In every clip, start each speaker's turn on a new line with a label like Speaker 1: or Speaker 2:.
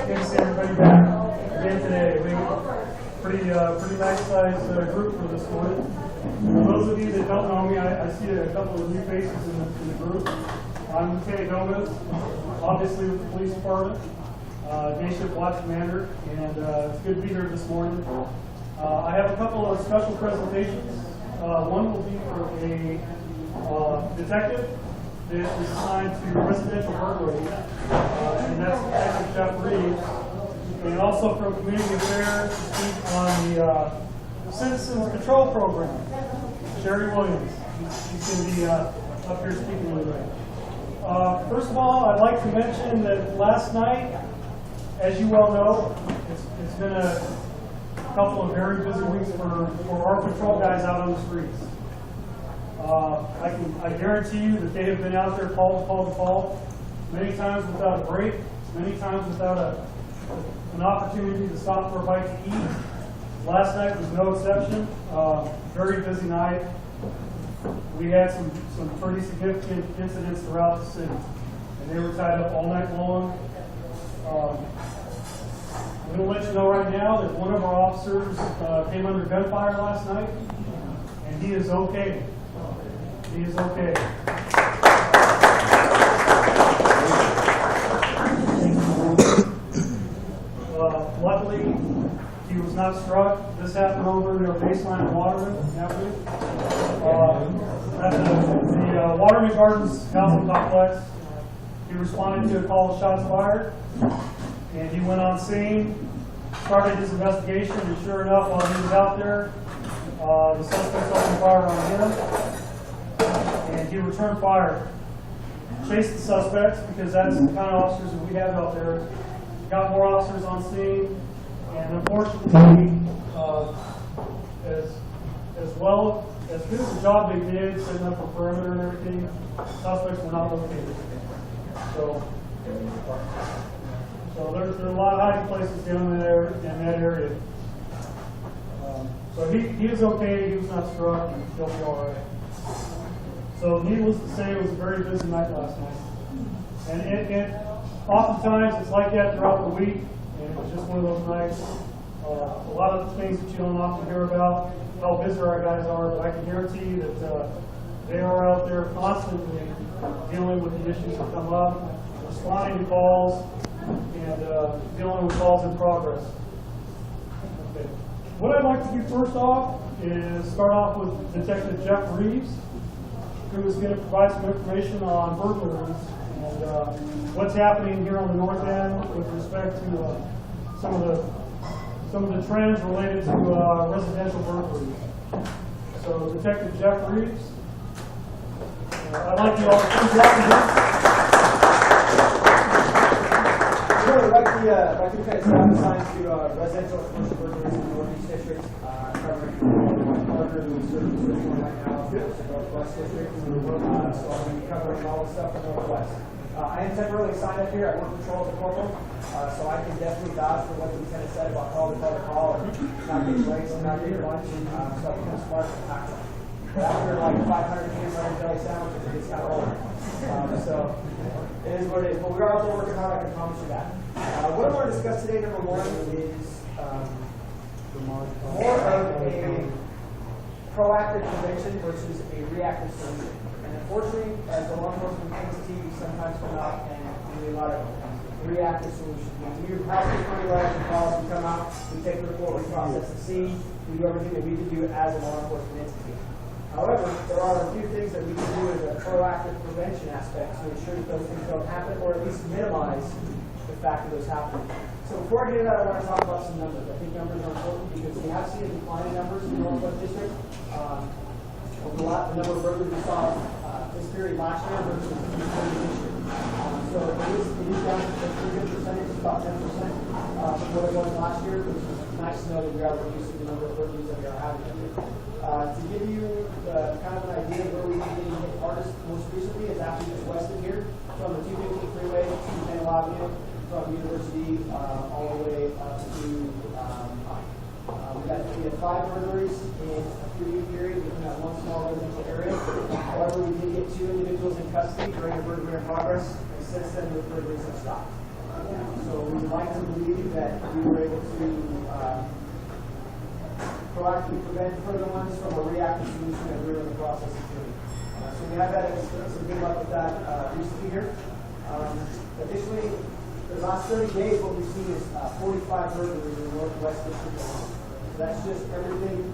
Speaker 1: Good to see everybody back again today. We pretty nice sized group for this morning. For those of you that don't know me, I see a couple of new faces in the group. I'm Lieutenant Gomez, obviously with the police department, day shift watch commander, and it's good to be here this morning. I have a couple of special presentations. One will be for a detective that is assigned to residential burglary, and that's Detective Jeff Reeves, and also from Community Affairs to speak on the Citizens Patrol Program, Sherry Williams. He's going to be up here speaking with me. First of all, I'd like to mention that last night, as you well know, it's been a couple of very busy weeks for our patrol guys out on the streets. I guarantee you that they have been out there call, many times without a break, many times without an opportunity to stop for a bite to eat. Last night was no exception. Very busy night. We had some pretty significant incidents throughout the city, and they were tied up all night long. I'm going to let you know right now that one of our officers came under gunfire last night, and he is okay. He is okay. Luckily, he was not struck. This happened over near Baseline in Waterman, Avenue. At the Waterman Gardens housing complex. He responded to a call of shots fired, and he went on scene, started his investigation, and sure enough, while he was out there, the suspect opened fire on him, and he returned fire. Chased the suspects, because that's the kind of officers that we have out there. Got more officers on scene, and unfortunately, as good as the job they did, setting up a perimeter and everything, suspects were not located. So there's a lot of hiding places down there in that area. So he is okay. He was not struck, and he'll be all right. So needless to say, it was a very busy night last night. And it oftentimes it's like that throughout the week, and it was just one of those nights. A lot of the things that you don't often hear about, how busy our guys are, but I can guarantee you that they are out there constantly dealing with the issues that come up, responding to calls, and dealing with calls in progress. Okay. What I'd like to do first off is start off with Detective Jeff Reeves, who is going to provide some information on burglaries and what's happening here on the north end with respect to some of the trends related to residential burglaries. So, Detective Jeff Reeves, I'd like you all to please welcome him.
Speaker 2: Sure, like the kind of staff assigned to residential and commercial burglaries in the Northeast District, covering my partner who is serving this one right now, the Northwest District. So I'm going to be covering all the stuff in the Northwest. I am temporarily assigned up here. I work patrol as a corporal, so I can definitely vouch for what the lieutenant said about call to call and not getting breaks and not getting lunch. So I become smart and tactful. But after like 500 peanut butter and jelly sandwiches, it gets kind of old. So it is what it is. But we are also working hard, I can promise you that. What I want to discuss today, number one, is more of a proactive prevention versus a reactive solution. And unfortunately, as a law enforcement entity, we sometimes come out and do a lot of reactive solutions. We do positive money letters and calls, we come out, we take the report, we process the scene, we do everything that we can do as a law enforcement entity. However, there are a few things that we can do as a proactive prevention aspect to ensure that those things don't happen, or at least minimize the fact of those happening. So before I get into that, I want to talk about some numbers. I think numbers are important because we have seen a decline in numbers in the Northwest District. Over the number of burglaries we saw this period last year versus this period this year. So it is down to a pretty good percentage, about 10% from what it was last year, which is nice to know that we are reducing the number of burglaries that we are having. To give you kind of an idea of where we've been getting hit hardest most recently, is actually just west of here, from the 215 freeway to Manuel Avenue, from University all the way up to we had 5 burglaries in a 3-week period within that one small residential area. However, we did get 2 individuals in custody during a burglary in progress, and since then, the burglaries have stopped. So we would like to believe that we were able to proactively prevent further ones from a reactive solution that we were in the process of doing. So we have had some good luck with that recently here. Additionally, the last 30 days, what we've seen is 45 burglaries in the Northwest District alone. So that's just everything,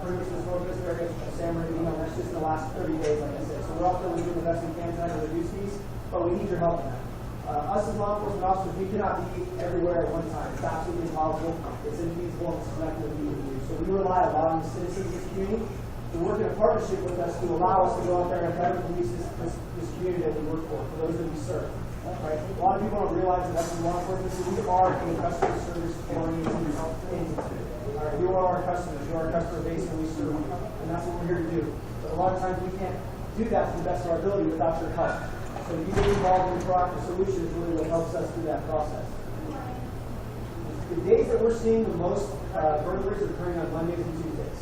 Speaker 2: pretty much in the Northwest area of San Bernardino. That's just in the last 30 days, like I said. So we're also doing the best we can trying to reduce these, but we need your help in that. Us as law enforcement officers, we cannot be everywhere at one time. It's absolutely impossible. It's infeasible. It's not going to be able to do. So we rely a lot on the citizens of this community to work in a partnership with us to allow us to go out there and better police this community that we work for those that we serve. Right? A lot of people don't realize that that's law enforcement. So we are a customer service oriented entity. Right? You are our customers. You are our customer base, and we serve you. And that's what we're here to do. But a lot of times we can't do that to the best of our ability without your help. So you get involved in proactive solutions really what helps us through that process. The days that we're seeing the most burglaries are occurring on Mondays and Tuesdays.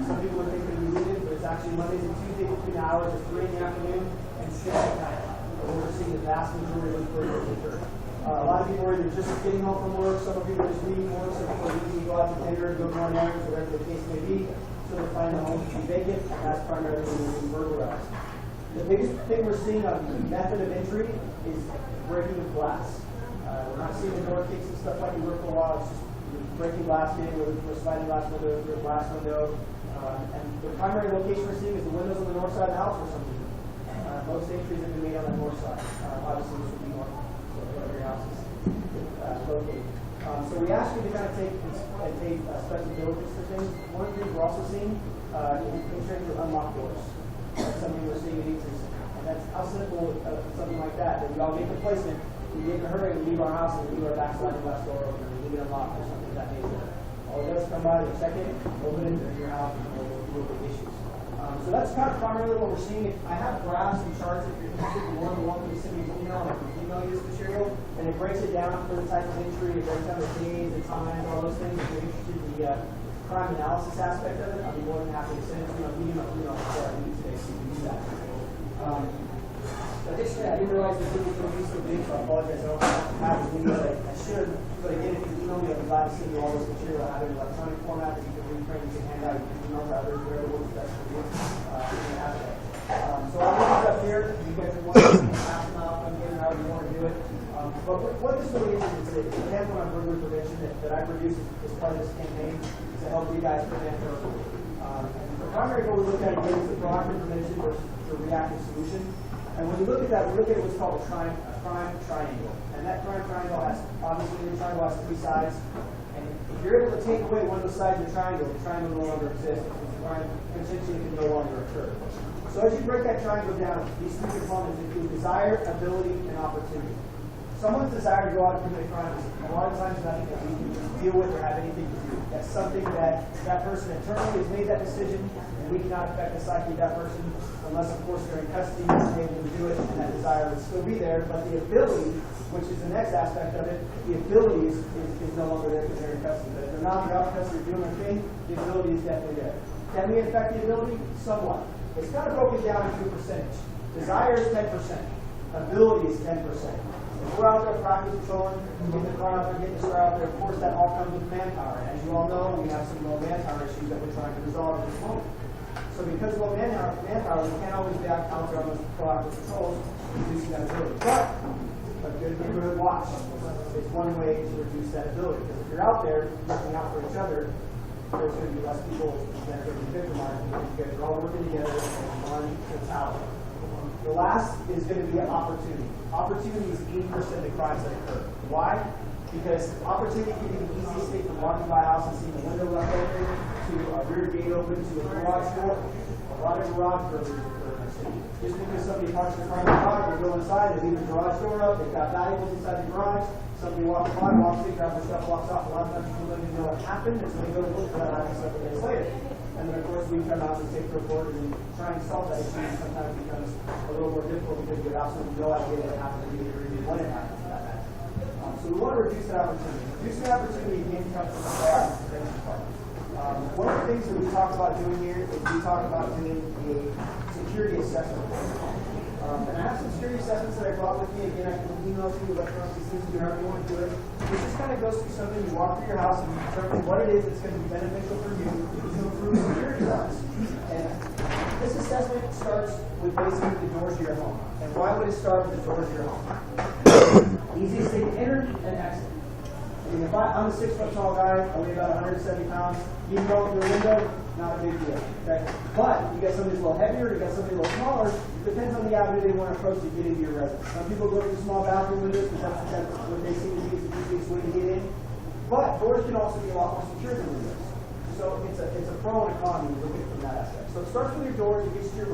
Speaker 2: Some people would think they're weekend, but it's actually Mondays and Tuesdays between the hours of 3 in the afternoon and 6 at night. We're seeing the vast majority of those burglaries occur. A lot of people are either just getting home from work, some people are just leaving work, some people are leaving to go out to dinner, go run errands, whatever the case may be. So they're finding the home to be vacant, and that's primarily when we're being burglarized. The biggest thing we're seeing on the method of entry is breaking of glass. We're not seeing the door kicks and stuff like we were for a while. It's just breaking glass in, we're sliding glass window, through a glass window. And the primary location we're seeing is the windows on the north side of the house for some reason. Most entries have been made on the north side. Obviously, this would be north, so wherever your house is located. So we ask you to kind of take special diligence for things. One of the things we're also seeing in terms of unlocked doors. That's something we're seeing in increase. And that's how simple something like that we all make a placement, we get in a hurry, we leave our house and we leave our backsliding glass door open, and we leave it unlocked or something of that nature. All it does come by, they check it, open it, and your house, and we'll get issues. So that's kind of primarily what we're seeing. I have graphs and charts if you're interested in one to send me an email, and I can email you this material, and it breaks it down for the type of entry, it breaks down the days, the times, all those things. If you're interested in the crime analysis aspect of it, I'll be more than happy to send it to you. Email before I leave today, so you can do that. Additionally, I didn't realize this video was going to be so big, so I apologize. I don't have the video. I should, but again, if you email me, I'll be glad to send you all this material out in electronic format that you can reprint, you can hand out, you can email to others, wherever works best for you. You can have that. So I'll leave this up here. You guys are welcome to pass them out, again, however you want to do it. But what this really is it's a handbook on burglary prevention that I produce as part of this campaign to help you guys prevent burglary. The primary goal we look at again is the proactive prevention versus the reactive solution. And when you look at that, we look at what's called a crime triangle. And that crime triangle has, obviously, the triangle has 3 sides. And if you're able to take away one of the sides of the triangle no longer exists. The crime potentially can no longer occur. So as you break that triangle down, these 3 components include desire, ability, and opportunity. Someone's desire to go out and commit a crime is a lot of times nothing that we can deal with or have anything to do. That's something that person internally has made that decision, and we cannot affect the psyche of that person unless, of course, they're in custody and able to do it, and that desire would still be there. But the ability, which is the next aspect of it, the ability is no longer there because they're in custody. But if they're not out in custody doing their thing, the ability is definitely there. Can we affect the ability? Somewhat. It's kind of broken down into a percentage. Desire is 10%. Ability is 10%. If we're out there practice patrolling, getting the car out there, getting the car out there, of course that all comes with manpower. As you all know, we have some low manpower issues that we're trying to resolve at this moment. So because of low manpower, we can't always be out there on those proactive patrols, reducing that ability. But a good neighborhood watch is one way to reduce that ability. Because if you're out there looking out for each other, there's going to be less people that are going to be victimized because you guys are all working together in one mentality. The last is going to be an opportunity. Opportunity is 80% of the crimes that occur. Why? Because opportunity can be the easiest thing from walking by a house and seeing a window left open, to a rear gate open, to a garage door. A lot of garage burglaries occur in our city. Just because somebody parks their car in the garage, they go inside, they leave the garage door up, they've got valuables inside the garage, somebody walks by, walks in, grabs their stuff, walks off. A lot of times people don't even know what happened until they go to look for that happening several days later. And then, of course, we come out and take the report and try and solve that issue. And sometimes it becomes a little more difficult because you have absolutely no idea what happened to you or even when it happened to that matter. So we want to reduce that opportunity. Reducing the opportunity again comes from the prevention part. One of the things that we talk about doing here is we talk about doing a security assessment. And I have some security assessments that I brought with me. Again, I can email to you, electronically, things you do however you want to do it. It just kind of goes through something. You walk through your house and you determine what it is that's going to be beneficial for you to improve security wise. And this assessment starts with basically the doors of your home. And why would it start with the doors of your home? Easiest thing to enter and exit. I mean, if I'm a 6 foot tall guy, I weigh about 170 pounds. You can go through a window, not a big deal. Okay? But you get somebody a little heavier, you got somebody a little smaller, it depends on the avenue they want to approach to get into your residence. Some people go through small bathroom windows because that's what they seem to be the easiest way to get in. But doors can also be a lot more secure than windows. So it's a pro and a con when you look at it from that aspect. So it starts with your doors, it gets to your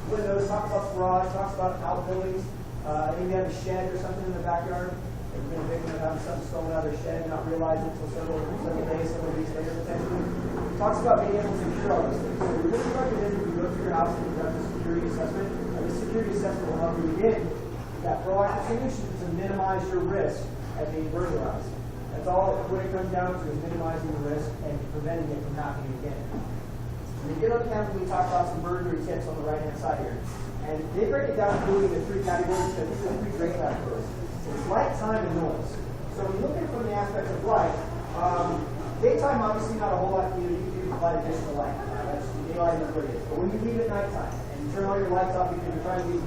Speaker 2: windows, talks about garage, talks about outbuildings. Maybe you have a shed or something in the backyard. They've been a victim of having something stolen out of their shed and not realizing it until several days, several weeks later potentially. It talks about being able to secure all those things. So we really recommend if you go to your house and you've done the security assessment, and the security assessment will help you again that proactive solution to minimize your risk at being burglarized. That's all what it comes down to is minimizing the risk and preventing it from happening again. When you get on camera, we talk about some burglary tips on the right-hand side here. And they break it down really into 3 categories because these are 3 great categories. It's light, time, and noise. So when you look at it from the aspect of light, daytime obviously not a whole lot for you. You can provide additional light. That's daylight is what it is. But when you leave at nighttime and you turn all your lights off because you're trying to be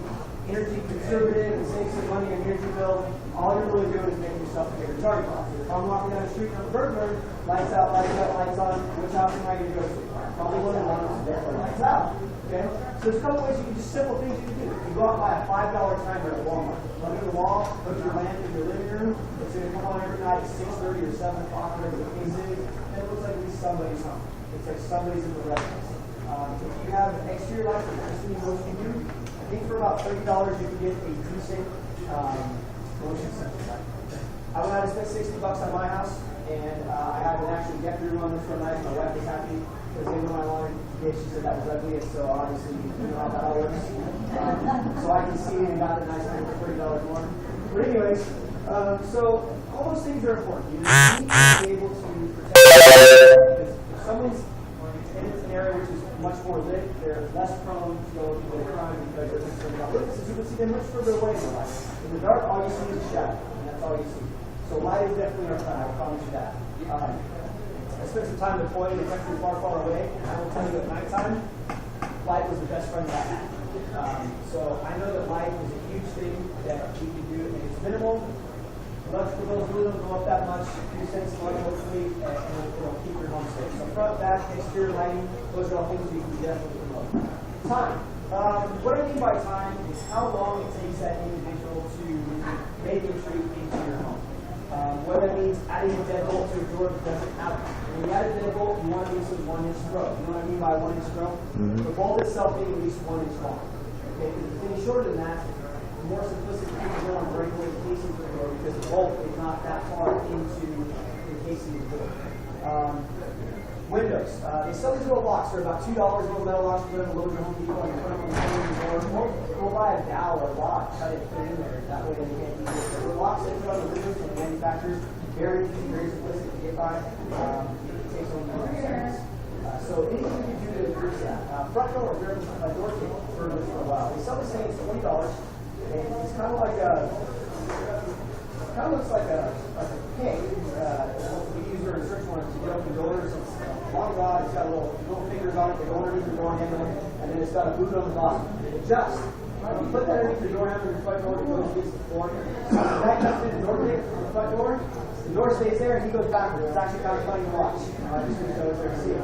Speaker 2: energy conservative and save some money on your energy bill, all you're really doing is making yourself a bigger target box. If I'm walking down the street and I'm a burglar, lights out, lights on, which house am I going to go to? Probably one of the ones that are lights out. Okay? So there's a couple ways you can just simple things you can do. You go out and buy a $5 timer at Walmart. Plug in the wall, put your lamp in your living room. It's going to come on every night at 6:30 or 7 o'clock, whatever the case is. And it looks like at least somebody's home. It's like somebody's in the residence. If you have exterior lights, which I'm assuming most of you do, I think for about $30 you can get a decent motion sensor light. I went out and spent $60 on my house, and I had an actual get through on this one night. My wife was happy because they know I wanted to get. She said that was ugly, and so obviously you know how that all works. So I can see and got a nice thing for $30 more. But anyways, so all those things are important. You need to be able to protect because if someone's in an area which is much more lit, they're less prone to go into a crime because they're concerned about witnesses. You can see them much further away in the light. In the dark, all you see is shadow, and that's all you see. So light is definitely our friend. I promise you that. I spent some time deploying in a country far, far away, and I will tell you at nighttime, light was the best friend that I had. So I know that light is a huge thing that we can do, and it's minimal. Electrical bills really don't go up that much. A few cents a month, hopefully, and it'll keep your home safe. So front, back, exterior lighting, those are all things you can definitely promote. Time. What I mean by time is how long it takes that individual to make a retreat into your home. What that means, adding a deadbolt to a door that doesn't have it. When you add a deadbolt, you want to use a 1-inch throw. You know what I mean by 1-inch throw? The bolt itself being at least 1 inch long. Okay, if it's any shorter than that, the more simplistic people go and break away the casing of the door because the bolt is not that far into the casing of the door. Windows. They sell these little locks. They're about $2, little metal locks. You put them a little bit Home Depot and you put them on the front of the door. Go buy a dowel or a lock, cut it, put it in there. That way they can't use it. The locks they put on the windows from the manufacturers, very easy, very simplistic to get by. It takes only 1 seconds. So anything you can do to increase that. Front door, door kit for a while. They sell this thing, it's $20. And it's kind of like a, kind of looks like a pig. We use her in search warrants to get open doors. It's a long rod, it's got little fingers on it, they go underneath the door handle, and then it's got a boot on the bottom. It adjusts. When you put that underneath the door handle of your front door, it goes against the floor. So the back comes in, the door kit from the front door, the door stays there, and he goes backwards. It's actually kind of funny to watch. Just going to go there and see it.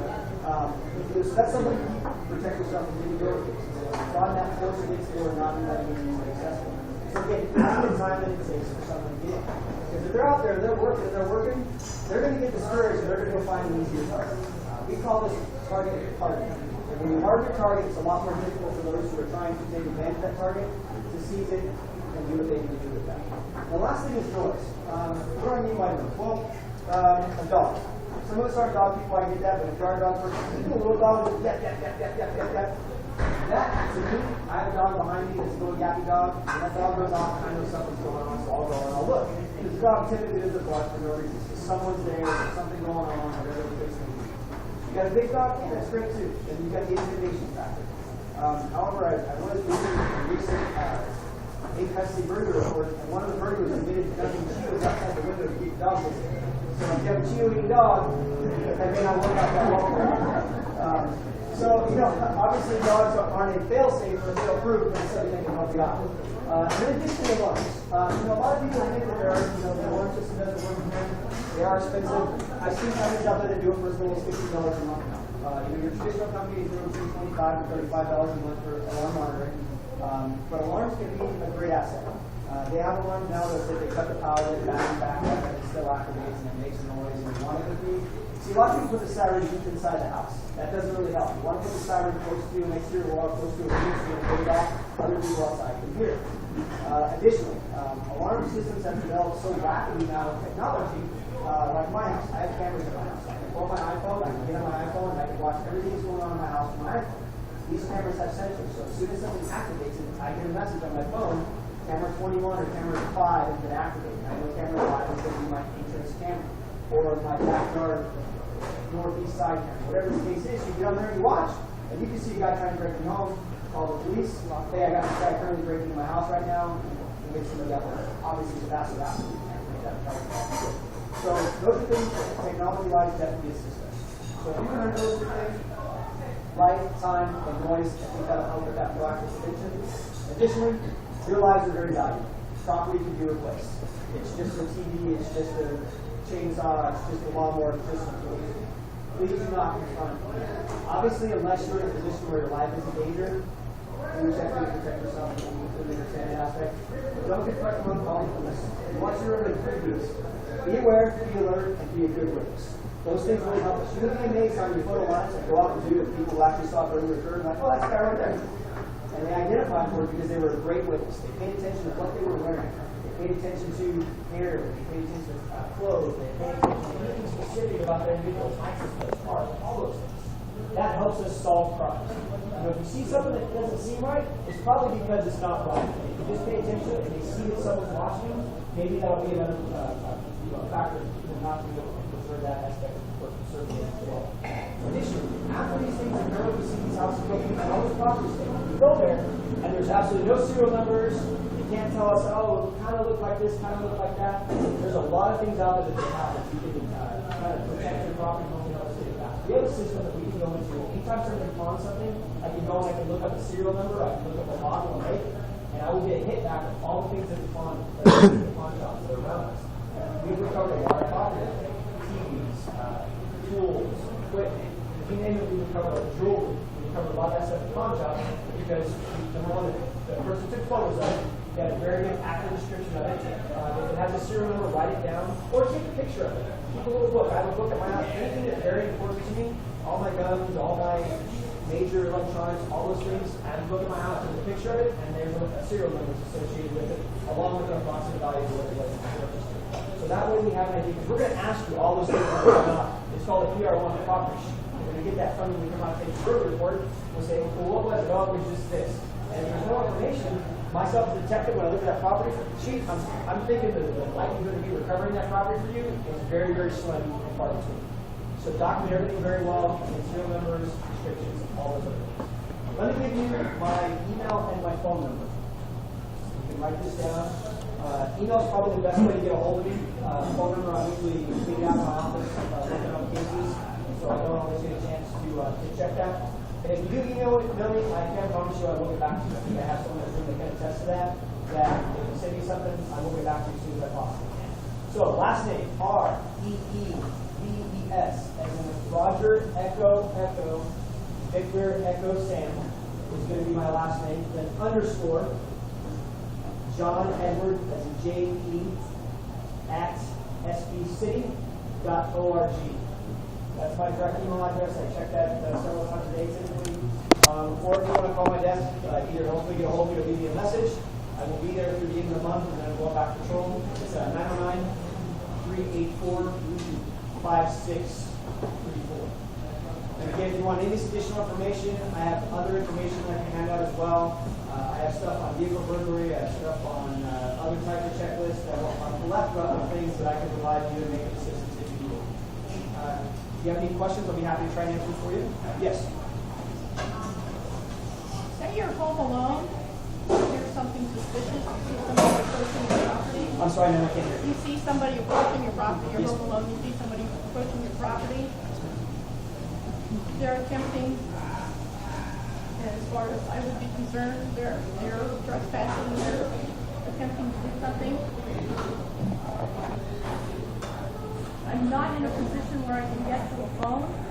Speaker 2: So that's something you can protect yourself from getting door kicks. It's on that force against the door, not letting it be accessible. So again, how the time that it takes for someone to get it. Because if they're out there and they're working, they're going to get discouraged and they're going to go find an easier target. We call this target targeting. And when you target target, it's a lot more difficult for those who are trying to take advantage of that target to seize it and do what they need to do with that. The last thing is noise. What do I mean by noise? Well, a dog. Some of us aren't dog people, I get that, but if you're a dog person, a little dog will yap, yap, yap, yap, yap, yap, yap. That, to me, I have a dog behind me that's a little yappy dog, and that dog goes off, and I know something's going on, so I'll go and I'll look. Because the dog typically doesn't bark for no reason. It's just someone's there, there's something going on, whatever the case may be. You got a big dog, yeah, that's great too. And you got the intimidation factor. However, I wanted to do a recent in-custody burglary report, and one of the burglars admitted to dumping Cheetos outside the window to keep the dog busy. So if you have a Cheeto-eating dog, that may not work out that well for you. So, obviously dogs aren't a fail-safe or fail-proof, but it's something that can help you out. In addition to alarms, a lot of people think that the alarm system doesn't work for them. They are expensive. I've seen companies out there that do it for as little as $50 a month now. Your traditional company is doing between $25 to $35 a month for alarm monitoring. But alarms can be a great asset. They have alarms now that if they cut the power, they battery back up, and it still activates and it makes a noise and you want it to be. See, a lot of people put the siren deep inside the house. That doesn't really help. You want to put the siren close to you, next to your wall, close to a window, so you can go back, other people outside can hear. Additionally, alarm systems have developed so rapidly now with technology, like my house. I have cameras in my house. I can pull my iPhone, I can get on my iPhone, and I can watch everything that's going on in my house from my iPhone. These cameras have sensors, so as soon as something activates and I get a message on my phone, camera 21 or camera 5 has been activated. I know camera 5 is going to be my entrance camera, or my backyard northeast side camera. Whatever the case is, you get on there and you watch, and you can see a guy trying to break me home, call the police, hey, I got this guy currently breaking into my house right now, and get somebody out there. Obviously, it's faster out. So those are things that technology-wise definitely assist us. So if you can learn those two things, light, time, and noise, I think that'll help with that proactive prevention. Additionally, your lives are very valuable. Property can be replaced. It's just a TV, it's just a chainsaw, it's just a lawnmower, it's just a tool. Please do not confront. Obviously, unless you're in a position where your life is in danger, you just have to protect yourself from the understanding aspect. But don't confront them on calling police. Once you're in the previous, be aware, be alert, and be a good witness. Those things really help us. You'll be amazed on your photo lines that go out and do that people who actually saw it earlier occur, like, oh, that's the guy right there. And they identified for it because they were a great witness. They paid attention to what they were wearing. They paid attention to hair. They paid attention to clothes. They paid attention to anything specific about their individual license plates, cars, all those things. That helps us solve problems. If you see something that doesn't seem right, it's probably because it's not right. If you just pay attention and they see that someone's watching, maybe that'll be another factor to not be able to preserve that aspect of conserving as well. Additionally, after these things occur, we see these houses broken and all those properties. We go there, and there's absolutely no serial numbers. You can't tell us, oh, it kind of looked like this, kind of looked like that. There's a lot of things out there that they have that you can kind of protect your property and hopefully help us get it back. We have a system that we can go into. Anytime somebody finds something, I can go and I can look up the serial number, I can look up the model and make, and I will get a hit back of all the things that we find in the pawn shops that are around us. We've recovered a lot of property, TVs, tools, equipment. If you name it, we recovered jewelry. We recovered a lot of that stuff in the pawn shop because number one, the person took photos of it, got a very good accurate description of it. If it has a serial number, write it down, or take a picture of it. Keep a little book. I have a book at my house. Anything that's very important to me, all my guns, all my major electronics, all those things, I have a book at my house with a picture of it, and there's a serial number associated with it, along with an approximate value of what it was. So that way we have an idea, because we're going to ask you all those things that are going on. It's called a PR1 property sheet. We're going to get that from you when we come out and take the burglary report. We'll say, well, what was it? Oh, it was just this. And if there's no information, myself as a detective, when I look at that property sheet, I'm thinking that the likelihood of me recovering that property for you is very, very slim and far between. So document everything very well, serial numbers, descriptions, all those other things. Let me give you my email and my phone number. You can write this down. Email is probably the best way to get a hold of me. Phone number, I'm usually cleaning out my office, looking up cases, so I don't always get a chance to check that. And if you do email me, I can promise you I will get back to you. I think I have someone that can attest to that if you send me something, I will get back to you as soon as I possibly can. So, last name, R-E-E-V-E-S, as in Roger, Echo, Echo, Victor, Echo, Sam, is going to be my last name. Then underscore, John Edward, as in J-E, at sbcity.org. That's my direct email address. I check that several times a day typically. Or if you want to call my desk, either hopefully get a hold of me or leave me a message. I will be there through the end of the month and then go back to patrol. It's 909-384-5634. And again, if you want any additional information, I have other information I can hand out as well. I have stuff on vehicle burglary, I have stuff on other types of checklists, I have a plethora of things that I can provide you to make assistance if you need. If you have any questions, I'll be happy to try and answer them for you. Yes?
Speaker 3: When you're home alone, here's something suspicious, you see somebody approaching your property.
Speaker 2: I'm sorry, no, I can't hear you.
Speaker 3: You see somebody approaching your property, you're
Speaker 2: Yes.
Speaker 3: home alone, you see somebody approaching your property. They're attempting, and as far as I would be concerned, they're trespassing, they're attempting to do something. I'm not in a position where I can get to a phone.